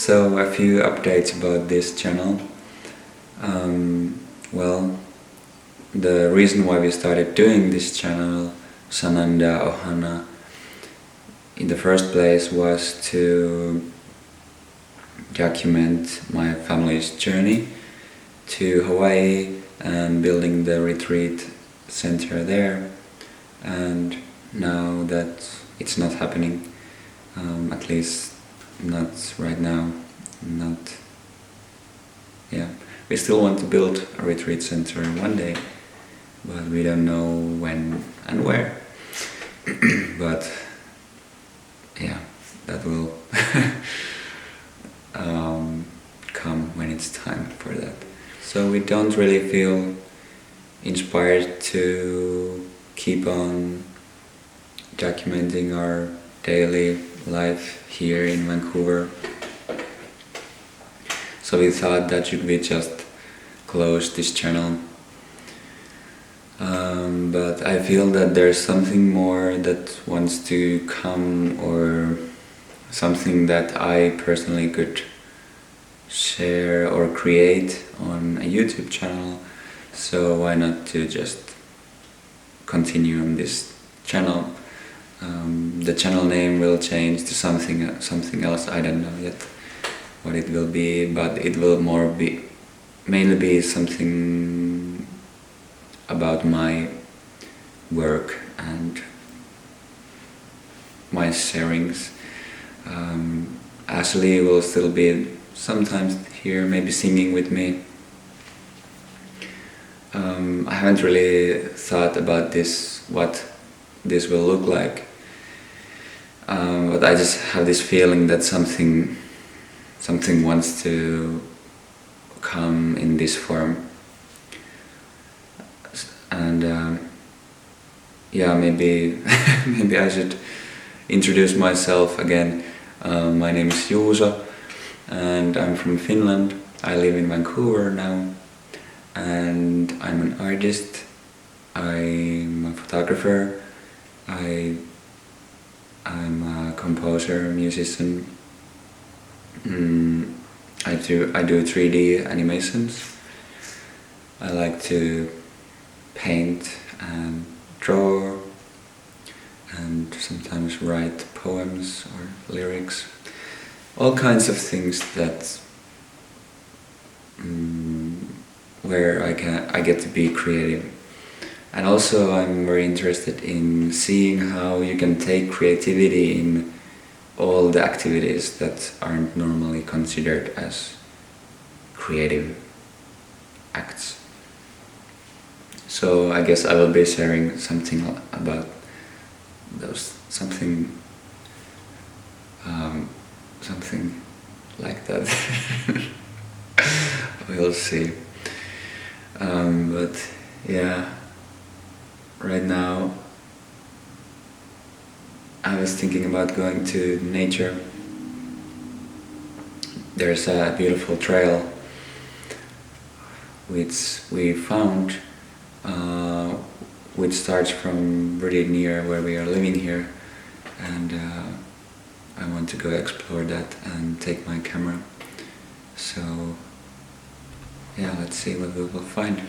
So a few updates about this channel. Well, the reason why we started doing this channel, Shananda Ohana, in the first place was to document my family's journey to Hawaii and building the retreat center there. And now that it's not happening, at least not right now, we still want to build a retreat center one day, but we don't know when and where. But yeah, that will come when it's time for that. So we don't really feel inspired to keep on documenting our daily life here in Vancouver. So we thought that should we just close this channel. But I feel that there's something more that wants to come, or something that I personally could share or create on a YouTube channel. So why not to just continue on this channel. The channel name will change to something else. I don't know yet what it will be, but it will mainly be something about my work and my sharings. Ashley will still be sometimes here, maybe singing with me. I haven't really thought about this, what this will look like, but I just have this feeling that something wants to come in this form. And maybe maybe I should introduce myself again. My name is Juuso and I'm from Finland. I live in Vancouver now, and I'm an artist. I'm a photographer. I'm a composer, musician. I do 3D animations. I like to paint and draw and sometimes write poems or lyrics. All kinds of things that where I get to be creative. And also I'm very interested in seeing how you can take creativity in all the activities that aren't normally considered as creative acts. So I guess I will be sharing something about those, something like that. We'll see. But yeah, right now I was thinking about going to nature. There's a beautiful trail which we found, which starts from pretty near where we are living here, and I want to go explore that and take my camera. So yeah, let's see what we will find.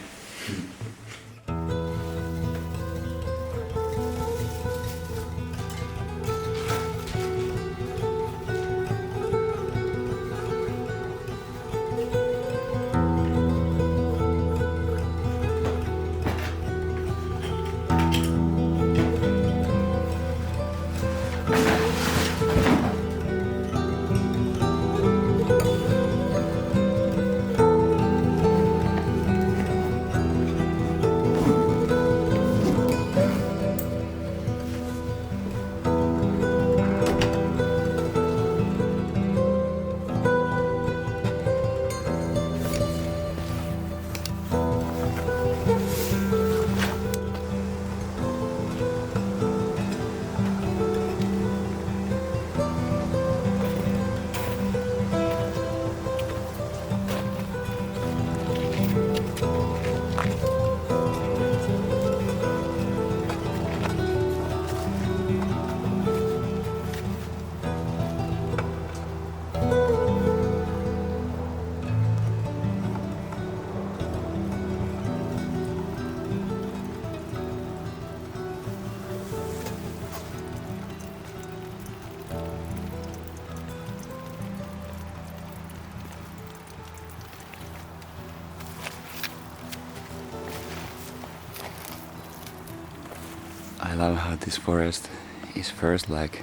I love how this forest is first like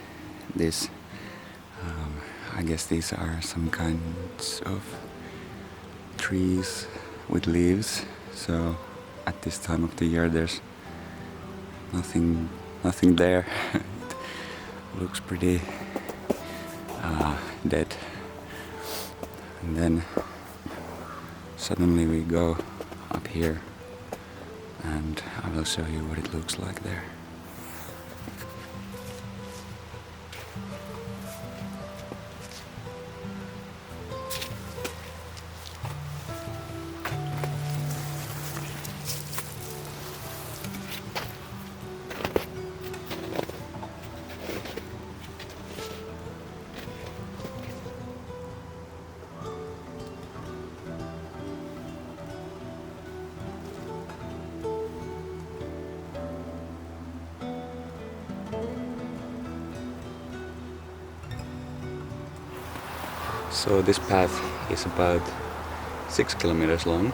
this. I guess these are some kinds of trees with leaves. So at this time of the year, there's nothing there. It looks pretty dead. And then suddenly we go up here, and I will show you what it looks like there. So this path is about 6 kilometers long,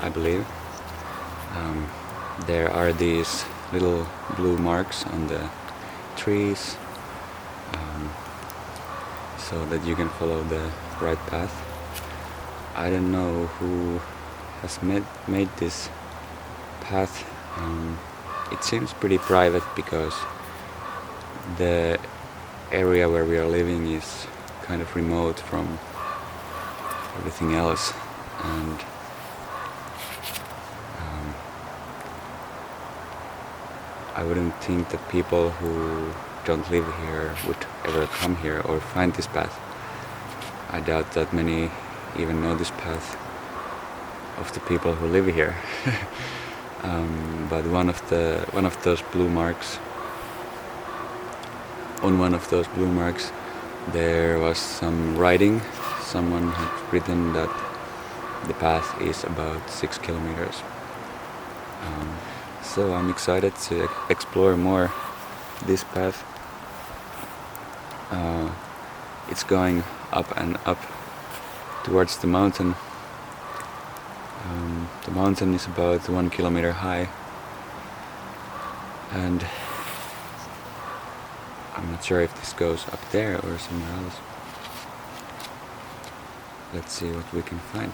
I believe. There are these little blue marks on the trees, so that you can follow the right path. I don't know who has made this path. It seems pretty private because the area where we are living is kind of remote from everything else, and I wouldn't think that people who don't live here would ever come here or find this path. I doubt that many even know this path of the people who live here. But one of those blue marks, on one of those blue marks, there was some writing. Someone had written that the path is about 6 kilometers. So I'm excited to explore more this path. It's going up and up towards the mountain. The mountain is about 1 kilometer high, and I'm not sure if this goes up there or somewhere else. Let's see what we can find.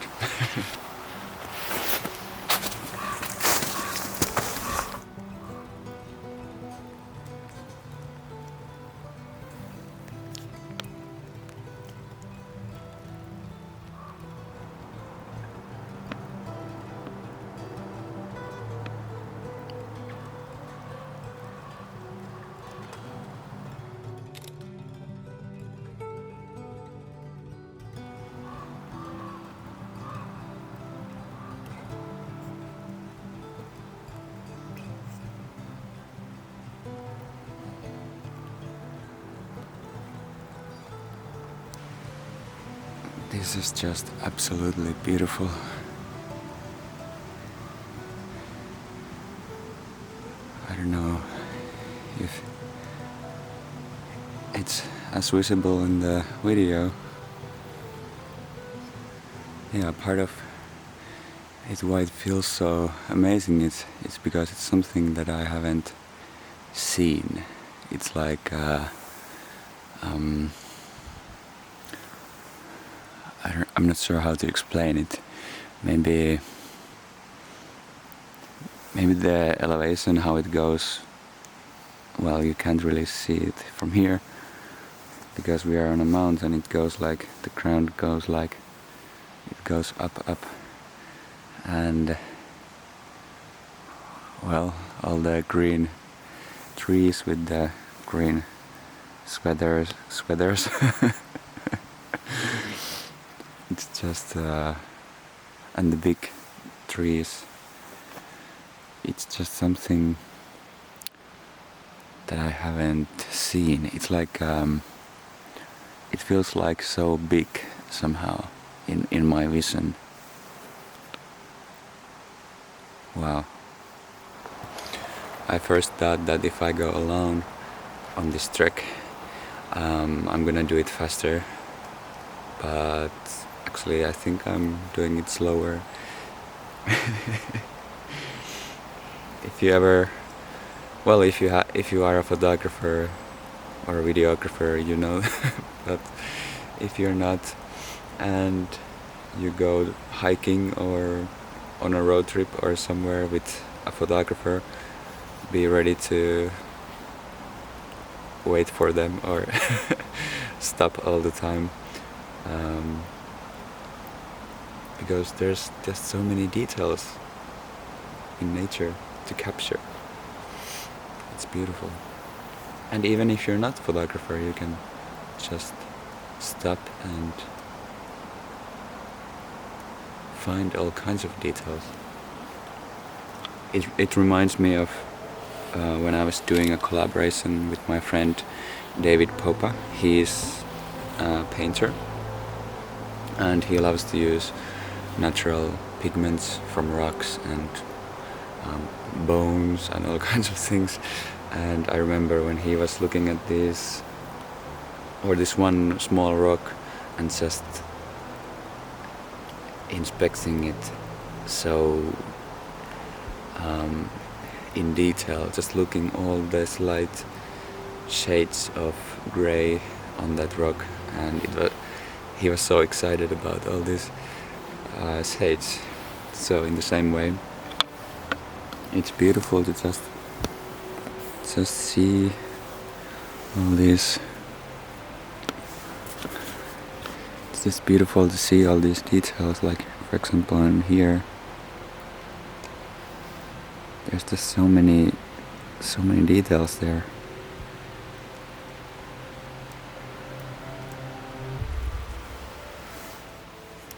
This is just absolutely beautiful. I don't know if it's as visible in the video. Yeah, part of it why it feels so amazing is because it's something that I haven't seen. It's like I'm not sure how to explain it. Maybe the elevation, how it goes, well, you can't really see it from here because we are on a mountain. It goes like, the ground goes like, it goes up, and well, all the green trees with the green sweaters. It's just and the big trees. It's just something that I haven't seen. It's like it feels like so big somehow in my vision. Wow. I first thought that if I go alone on this trek, I'm gonna do it faster, but actually I think I'm doing it slower. If you ever Well, if you are a photographer or a videographer, you know. But if you're not, and you go hiking or on a road trip or somewhere with a photographer, be ready to wait for them or stop all the time, because there's just so many details in nature to capture. It's beautiful. And even if you're not a photographer, you can just stop and find all kinds of details. It reminds me of when I was doing a collaboration with my friend David Popa. He's a painter and he loves to use natural pigments from rocks and bones and all kinds of things. And I remember when he was looking at this one small rock and just inspecting it so in detail, just looking all the slight shades of gray on that rock, and he was so excited about all these shades. So in the same way, it's beautiful to just see all these. It's just beautiful to see all these details, like for example in here there's just so many details there.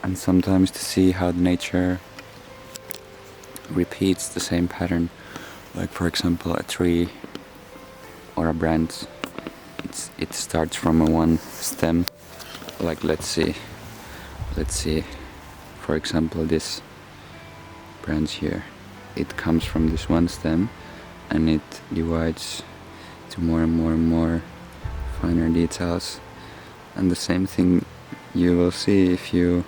And sometimes to see how nature repeats the same pattern, like for example a tree or a branch, it starts from a one stem. Like let's see, for example this branch here, it comes from this one stem and it divides to more and more finer details. And the same thing you will see if you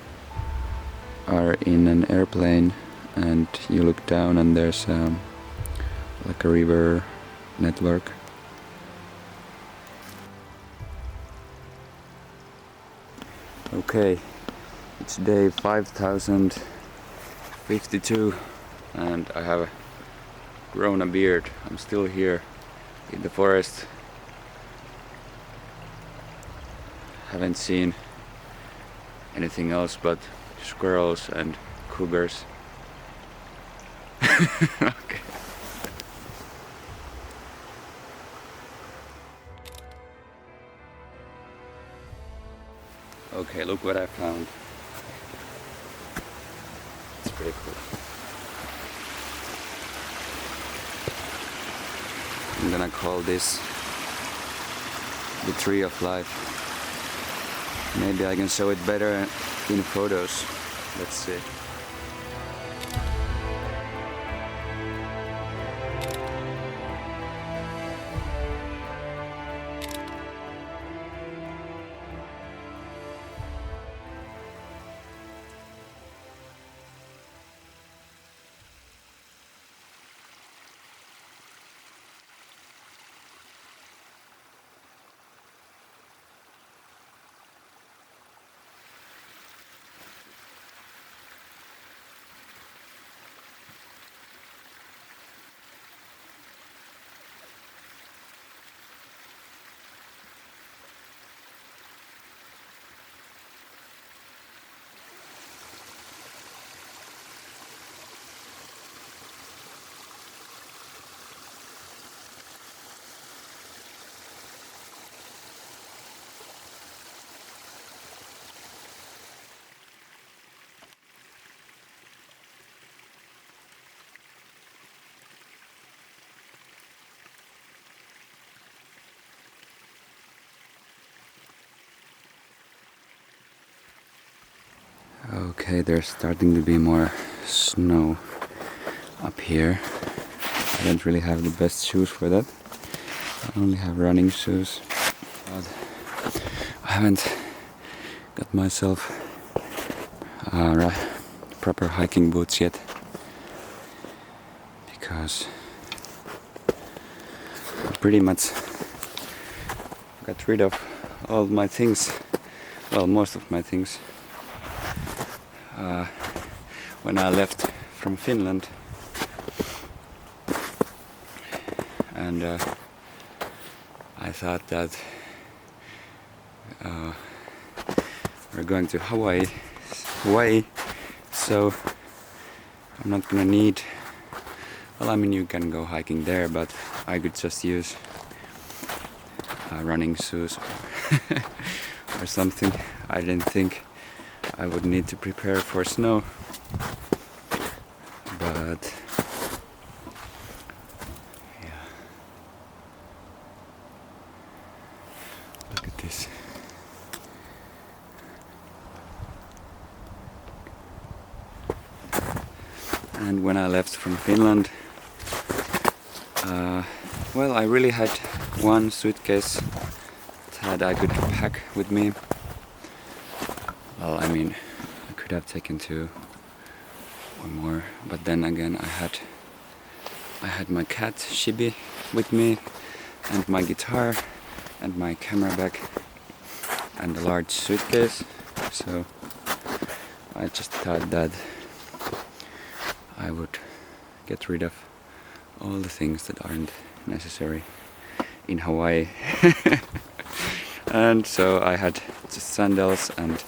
are in an airplane and you look down and there's like a river network. Okay, it's day 5052 and I have grown a beard. I'm still here in the forest. Haven't seen anything else but squirrels and cougars. Okay. Okay, look what I found. It's pretty cool. I'm gonna call this the tree of life. Maybe I can show it better in photos. Let's see. Okay, there's starting to be more snow up here. I don't really have the best shoes for that. I only have running shoes. But I haven't got myself proper hiking boots yet, because pretty much got rid of all my things, well, most of my things, when I left from Finland. And I thought that we're going to Hawai'i, so I'm not gonna need, well, I mean, you can go hiking there, but I could just use running shoes or something. I didn't think I would need to prepare for snow, but yeah, look at this. And when I left from Finland, well, I really had one suitcase that I could pack with me. Well, I mean, I could have taken two or more, but then again, I had my cat Shibi with me, and my guitar, and my camera bag, and a large suitcase. So I just thought that I would get rid of all the things that aren't necessary in Hawaii. And so I had just sandals and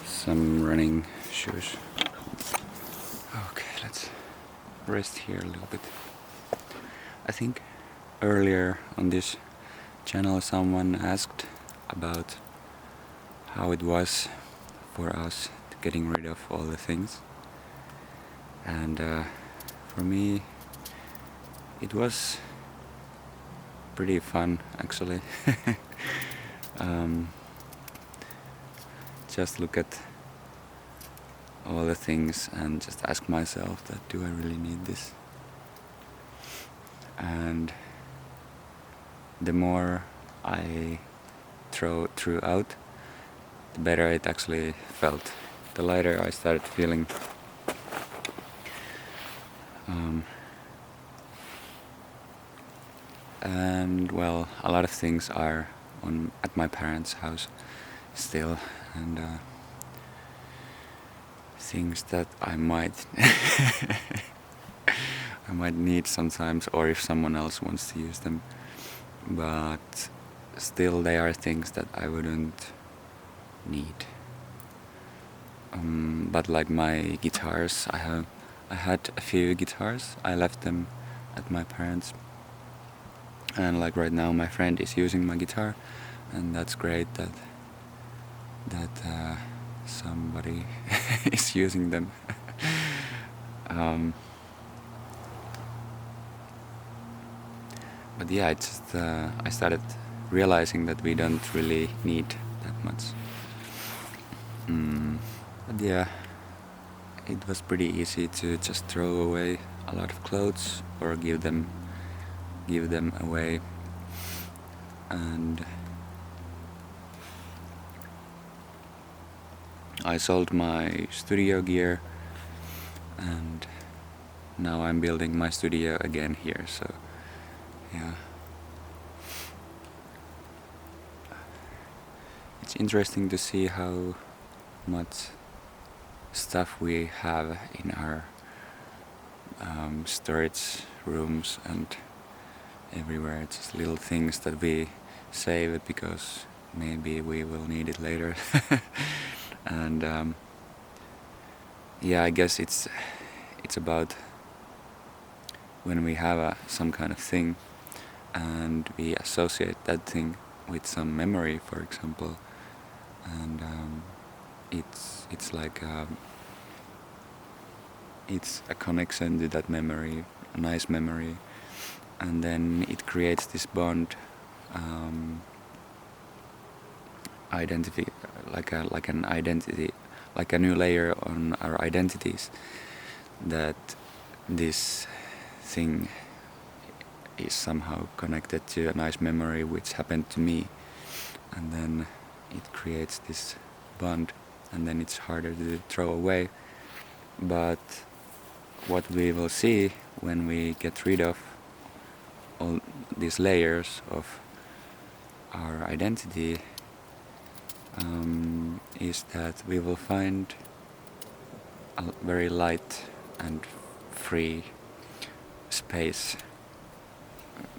some running shoes. Okay, let's rest here a little bit. I think earlier on this channel someone asked about how it was for us getting rid of all the things, and for me it was pretty fun, actually. Just look at all the things and just ask myself that, do I really need this? And the more I threw out, the better it actually felt. The lighter I started feeling. And well, a lot of things are at my parents' house still, and things that I might I might need sometimes, or if someone else wants to use them, but still they are things that I wouldn't need. But like my guitars, I had a few guitars. I left them at my parents', and like right now my friend is using my guitar, and that's great that somebody is using them. But yeah, I started realizing that we don't really need that much. But yeah, it was pretty easy to just throw away a lot of clothes or give them away. And I sold my studio gear, and now I'm building my studio again here, so yeah. It's interesting to see how much stuff we have in our storage rooms and everywhere. It's just little things that we save because maybe we will need it later. And yeah, I guess it's about when we have some kind of thing and we associate that thing with some memory, for example, and it's like it's a connection to that memory, a nice memory, and then it creates this bond, identity, like an identity, like a new layer on our identities, that this thing is somehow connected to a nice memory which happened to me, and then it creates this bond, and then it's harder to throw away. But what we will see when we get rid of all these layers of our identity is that we will find a very light and free space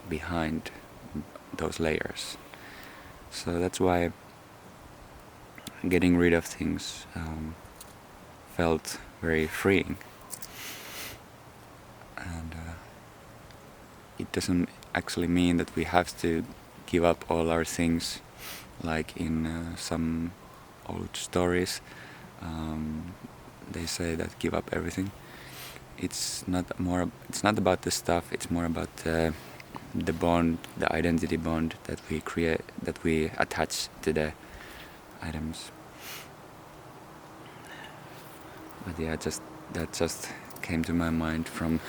behind those layers. So that's why getting rid of things felt very freeing. And it doesn't actually mean that we have to give up all our things, like in some old stories they say that give up everything. It's not about the stuff, it's more about the bond, the identity bond that we create, that we attach to the items. But yeah, that just came to my mind from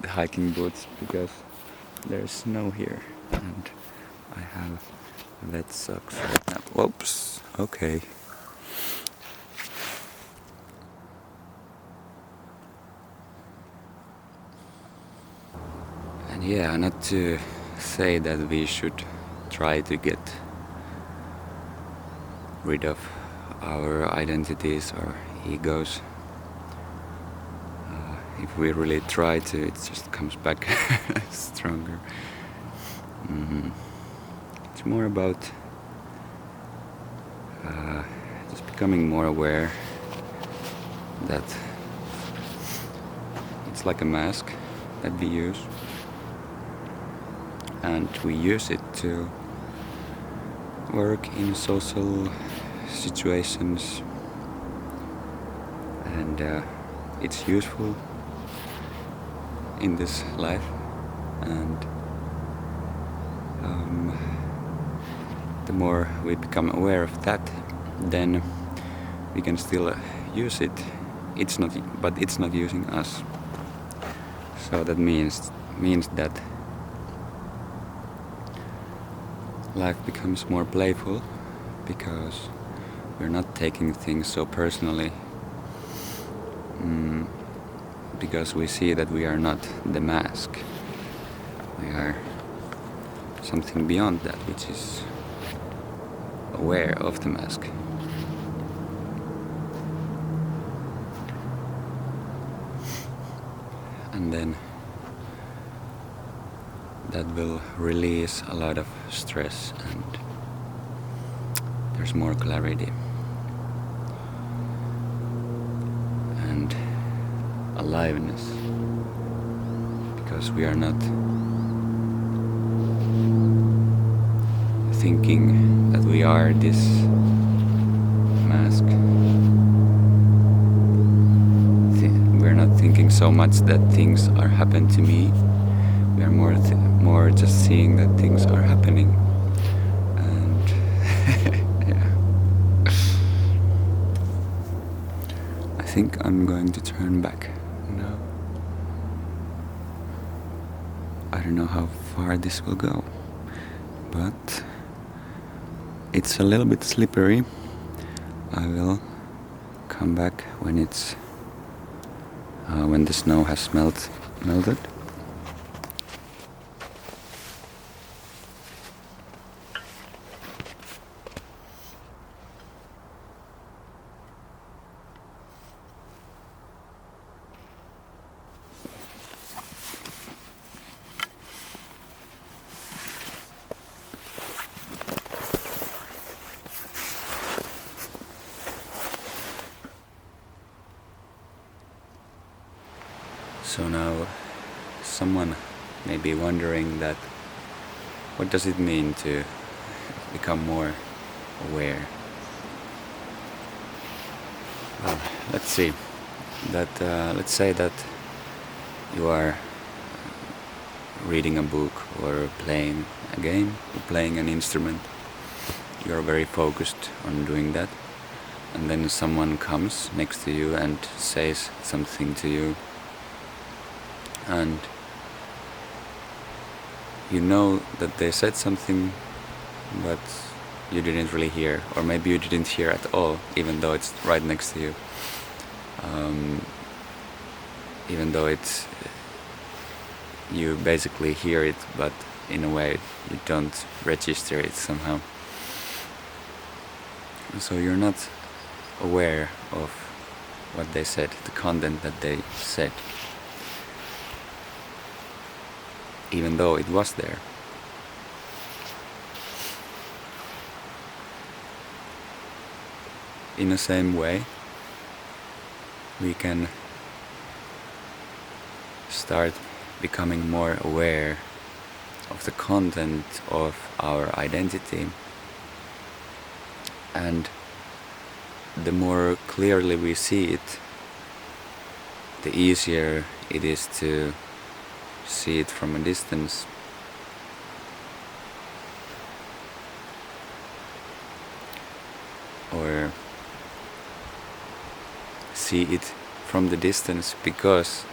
the hiking boots, because there's snow here and I have wet socks right now. Whoops, okay. And yeah, not to say that we should try to get rid of our identities or egos. If we really try to, it just comes back stronger. It's more about just becoming more aware that it's like a mask that we use, and we use it to work in social situations, and it's useful in this life, and the more we become aware of that, then we can still use it. It's not using us. So that means that life becomes more playful, because we're not taking things so personally, because we see that we are not the mask. We are something beyond that, which is aware of the mask. And then that will release a lot of stress, and there's more clarity and aliveness, because we are not thinking that we are this mask. We're not thinking so much that things are happening to me. We are more just seeing that things are happening, and yeah. I think I'm going to turn back now. I don't know how far this will go, but it's a little bit slippery. I will come back when when the snow has melted. So now someone may be wondering that what does it mean to become more aware? Well, let's see. Let's say that you are reading a book or playing a game or playing an instrument. You are very focused on doing that, and then someone comes next to you and says something to you, and you know that they said something, but you didn't really hear, or maybe you didn't hear at all, even though it's right next to you. even though it's you basically hear it, but in a way you don't register it somehow. So you're not aware of what they said, the content that they said, even though it was there. In the same way, we can start becoming more aware of the content of our identity, and the more clearly we see it, the easier it is to see it from a distance. Or see it from the distance, because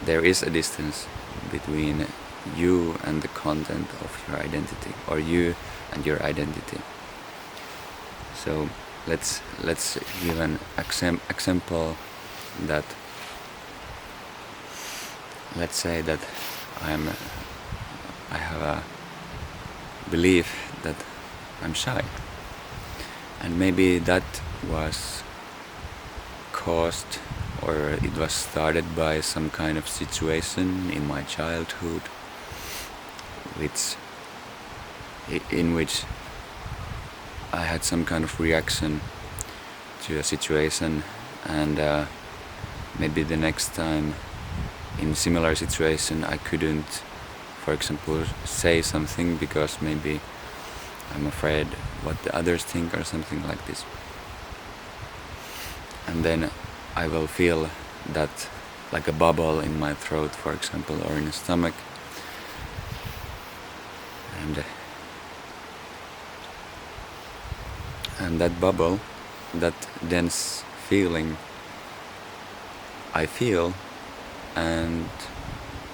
there is a distance between you and the content of your identity, or you and your identity. So let's give an example that, let's say that I have a belief that I'm shy, and maybe that was caused, or it was started by some kind of situation in my childhood, in which I had some kind of reaction to a situation, and maybe the next time in similar situation I couldn't, for example, say something because maybe I'm afraid what the others think or something like this. And then I will feel that like a bubble in my throat, for example, or in the stomach. And that bubble, that dense feeling, I feel, and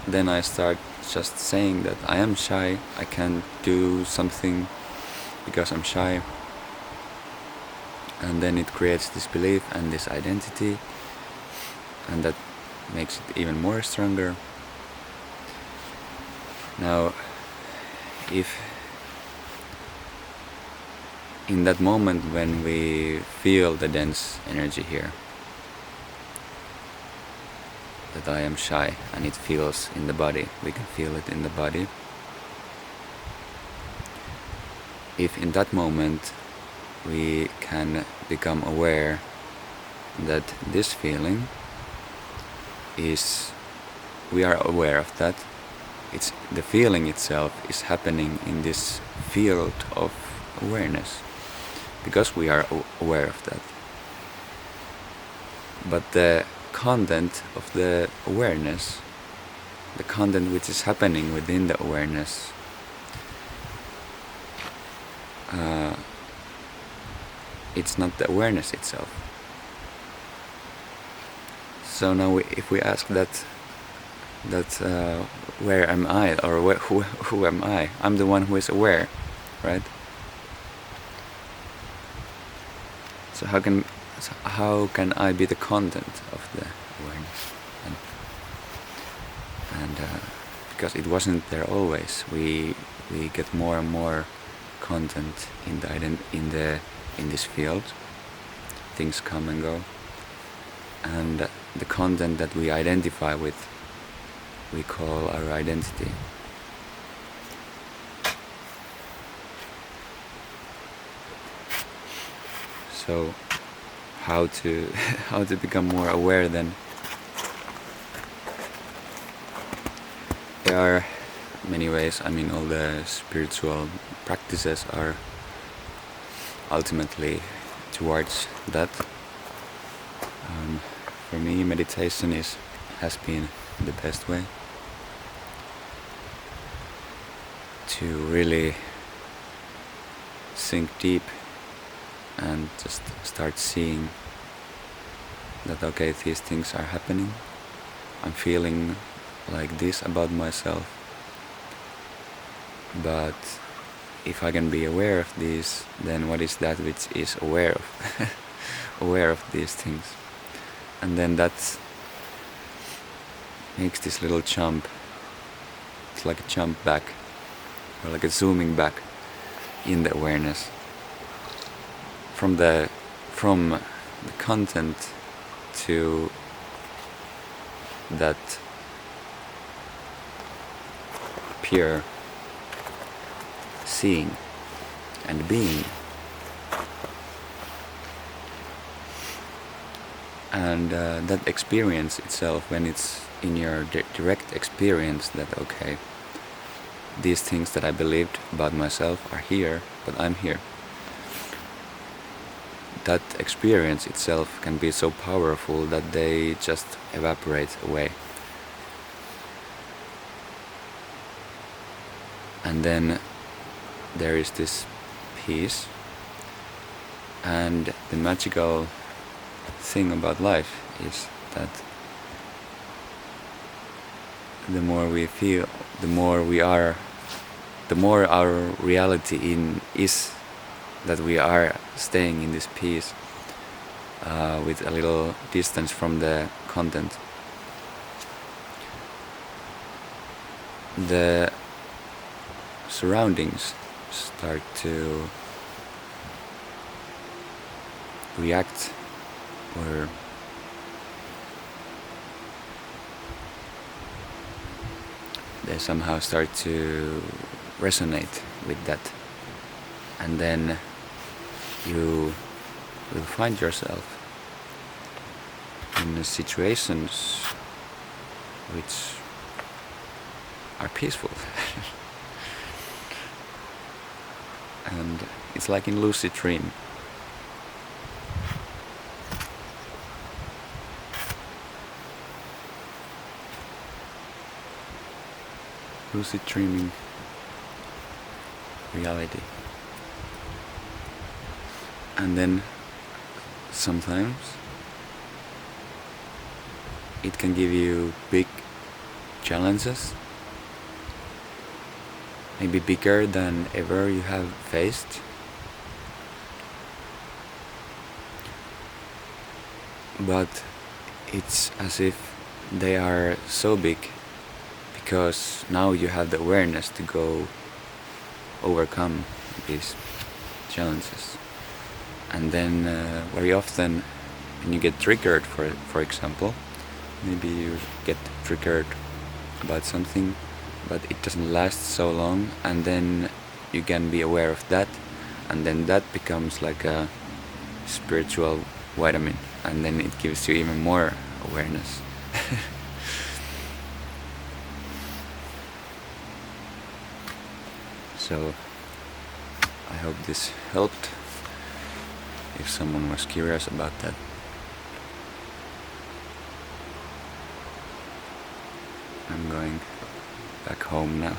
then I start just saying that I am shy, I can't do something because I'm shy. And then it creates this belief and this identity, and that makes it even more stronger. Now, if in that moment when we feel the dense energy here, that I am shy, and it feels in the body, we can feel it in the body. If in that moment we can become aware that this feeling is, we are aware of that, it's the feeling itself is happening in this field of awareness, because we are aware of that. But the content of the awareness, the content which is happening within the awareness, it's not the awareness itself. So now if we ask that where am I, or who am I? I'm the one who is aware, right? So how can I be the content of the awareness? And because it wasn't there always, we get more and more content in this field. Things come and go, and the content that we identify with, we call our identity. So how to become more aware then? There are many ways. I mean, all the spiritual practices are ultimately towards that. For me, meditation has been the best way to really sink deep and just start seeing that, okay, these things are happening, I'm feeling like this about myself, but if I can be aware of these, then what is that which is aware of aware of these things? And then makes this little jump. It's like a jump back, or like a zooming back in the awareness from the content to that pure seeing and being. And that experience itself, when it's in your direct experience that, okay, these things that I believed about myself are here, but I'm here. That experience itself can be so powerful that they just evaporate away. And then there is this peace, and the magical thing about life is that the more we feel, the more our reality is that we are staying in this peace with a little distance from the content. The surroundings start to react, or they somehow start to resonate with that, and then you will find yourself in situations which are peaceful. And it's like in lucid dream. Lucid dreaming reality. And then sometimes it can give you big challenges, maybe bigger than ever you have faced. But it's as if they are so big because now you have the awareness to go overcome these challenges. And then very often when you get triggered, for example, maybe you get triggered about something, but it doesn't last so long, and then you can be aware of that, and then that becomes like a spiritual vitamin, and then it gives you even more awareness. So I hope this helped, if someone was curious about that. I'm going back home now.